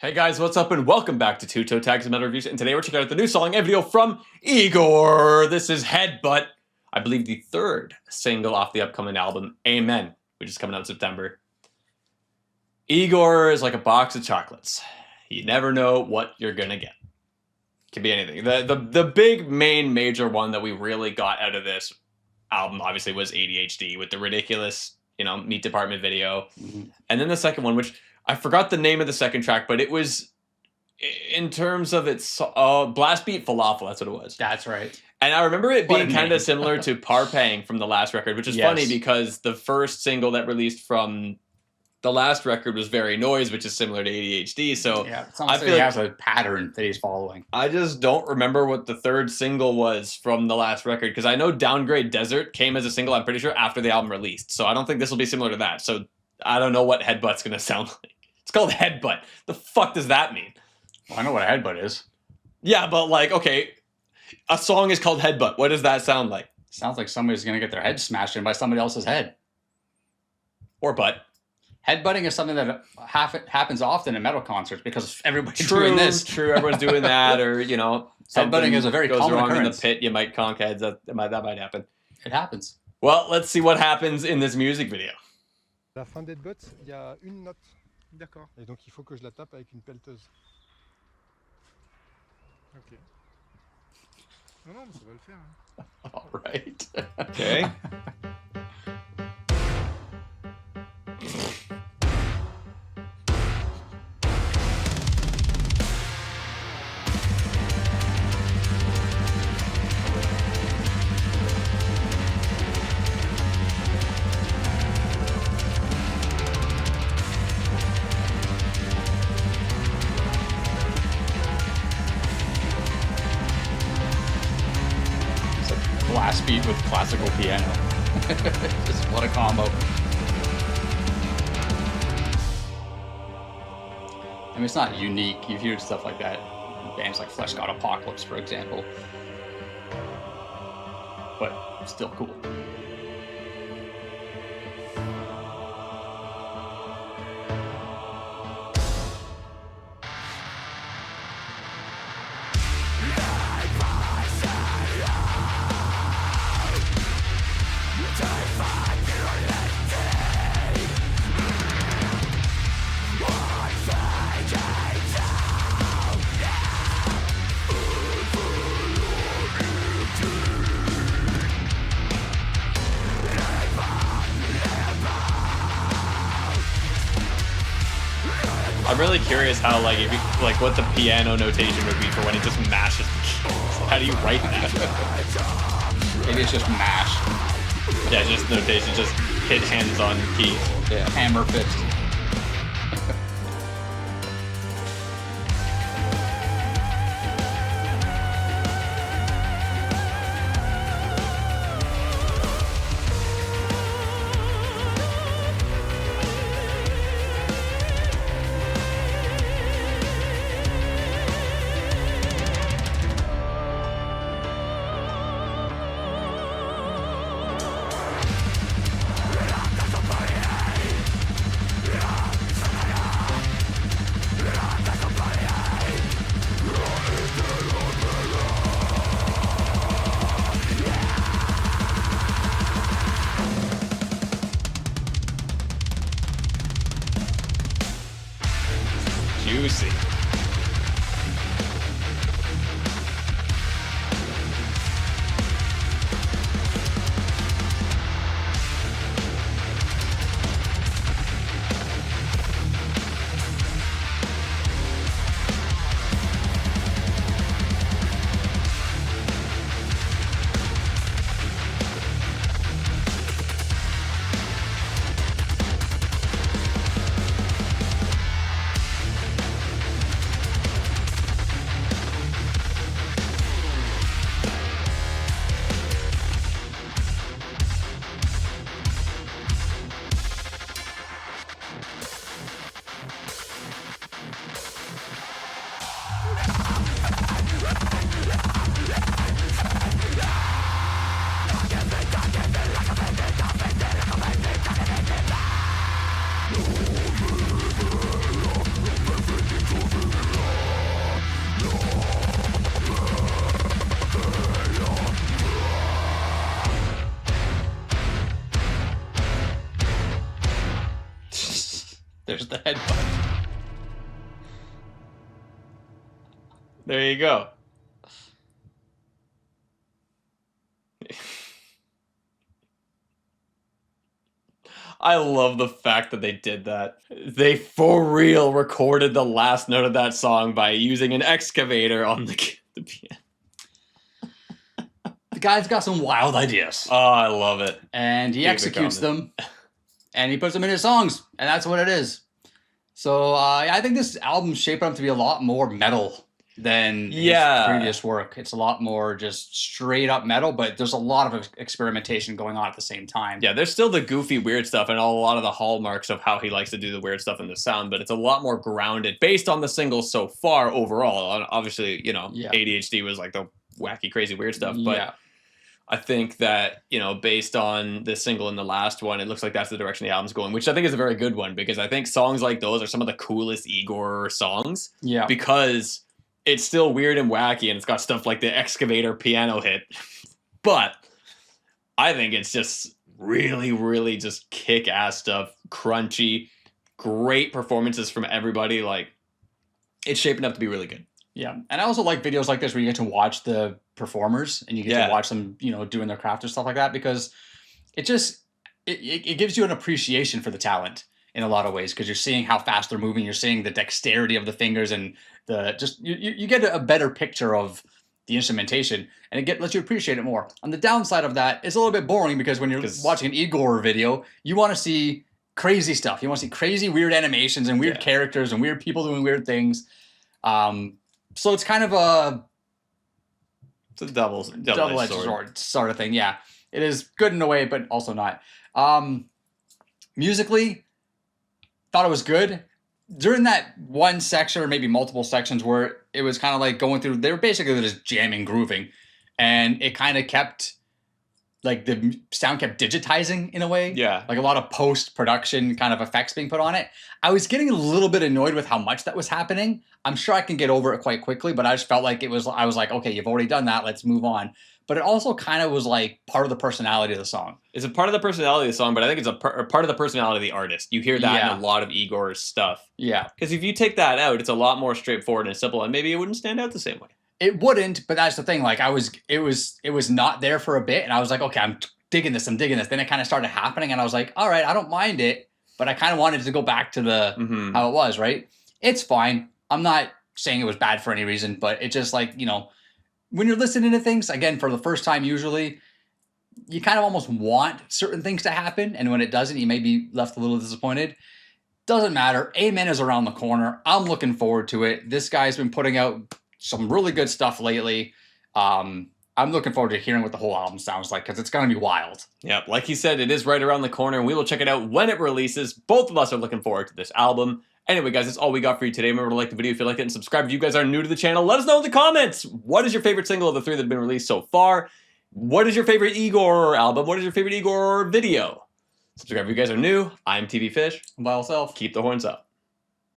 Hey guys, what's up and welcome back to Toe Tags Recipients, and today we're checking out the new song and video from Igorrr. This is Headbutt, I believe the third single off the upcoming album, Amen, which is coming out in September. Igorrr is like a box of chocolates. You never know what you're gonna get. Could be anything. The big main major one that we really got out of this album obviously was ADHD with the ridiculous, Meat Department video. And then the second one, which I forgot the name of the second track, but it was in terms of its Blast Beat Falafel. That's what it was. That's right. And I remember it being kind of similar to Parpang from the last record, which is funny because the first single that released from the last record was Very Noise, which is similar to ADHD. So yeah, I feel like he has a pattern that he's following. I just don't remember what the third single was from the last record because I know Downgrade Desert came as a single, I'm pretty sure, after the album released. So I don't think this will be similar to that. So I don't know what Headbutt's going to sound like. It's called Headbutt. The fuck does that mean? Well, I know what a headbutt is. Yeah, but like, okay, a song is called Headbutt. What does that sound like? Sounds like somebody's going to get their head smashed in by somebody else's head. Or butt. Headbutting is something that happens often in metal concerts because everybody's doing this. True, everyone's doing that, or, Headbutting is a very goes common wrong occurrence. in the pit, you might conk heads, that might happen. It happens. Well, let's see what happens in this music video. La fin d'Headbutt, il y a une note. D'accord. Et donc il faut que je la tape avec une pelleteuse. Ok. Non, mais ça va le faire. Hein. All right. Okay. Blast beat with classical piano. Just what a combo. I mean, it's not unique. You've heard stuff like that in bands like Flesh God Apocalypse, for example. But still cool. I'm really curious how, what the piano notation would be for when it just mashes the keys. How do you write that? Maybe it's just mash. Yeah, just notation, just hit hands on keys. Yeah, hammer fist. Juicy. There you go. I love the fact that they did that. They for real recorded the last note of that song by using an excavator on the piano. The guy's got some wild ideas. Oh, I love it. And he Keep it executes coming. them. And he puts them in his songs. And that's what it is. So I think this album's shaping up to be a lot more metal than his previous work. It's a lot more just straight up metal, but there's a lot of experimentation going on at the same time. Yeah, there's still the goofy, weird stuff and a lot of the hallmarks of how he likes to do the weird stuff in the sound, but it's a lot more grounded based on the singles so far overall. Obviously, you know, ADHD was like the wacky, crazy, weird stuff, but I think that, you know, based on this single and the last one, it looks like that's the direction the album's going, which I think is a very good one, because I think songs like those are some of the coolest Igorrr songs. Yeah. Because it's still weird and wacky, and it's got stuff like the excavator piano hit. But I think it's just really, really just kick-ass stuff, crunchy, great performances from everybody. Like, it's shaping up to be really good. Yeah, and I also like videos like this where you get to watch the performers and you get to watch them, you know, doing their craft or stuff like that, because it just it gives you an appreciation for the talent in a lot of ways, because you're seeing how fast they're moving, you're seeing the dexterity of the fingers, and the just you get a better picture of the instrumentation, and lets you appreciate it more. On the downside of that, it's a little bit boring, because when you're watching an Igorrr video, you want to see crazy stuff. You want to see crazy, weird animations and weird characters and weird people doing weird things. So it's kind of it's a double-edged sword sort of thing. Yeah, it is good in a way, but also not. Musically, thought it was good. During that one section, or maybe multiple sections, where it was kind of like going through, they were basically just jamming, grooving, and it kind of kept, like, the sound kept digitizing in a way. Yeah. Like a lot of post-production kind of effects being put on it. I was getting a little bit annoyed with how much that was happening. I'm sure I can get over it quite quickly, but I just felt like I was like, okay, you've already done that, let's move on. But it also kind of was like part of the personality of the song. It's a part of the personality of the song, but I think it's a part of the personality of the artist. You hear that in a lot of Igorr's stuff. Yeah. Because if you take that out, it's a lot more straightforward and simple, and maybe it wouldn't stand out the same way. It wouldn't, but that's the thing. Like, it was not there for a bit, and I was like, okay, I'm digging this. Then it kind of started happening, and I was like, all right, I don't mind it, but I kind of wanted to go back to the how it was, right? It's fine. I'm not saying it was bad for any reason, but it just, like, you know, when you're listening to things, again, for the first time, usually, you kind of almost want certain things to happen, and when it doesn't, you may be left a little disappointed. Doesn't matter. Amen is around the corner. I'm looking forward to it. This guy's been putting out some really good stuff lately. I'm looking forward to hearing what the whole album sounds like, because it's going to be wild. Yeah, like he said, it is right around the corner, and we will check it out when it releases. Both of us are looking forward to this album. Anyway, guys, that's all we got for you today. Remember to like the video if you like it, and subscribe if you guys are new to the channel. Let us know in the comments. What is your favorite single of the 3 that have been released so far? What is your favorite Igorrr album? What is your favorite Igorrr video? Subscribe if you guys are new. I'm TV Fish. By yourself. Keep the horns up.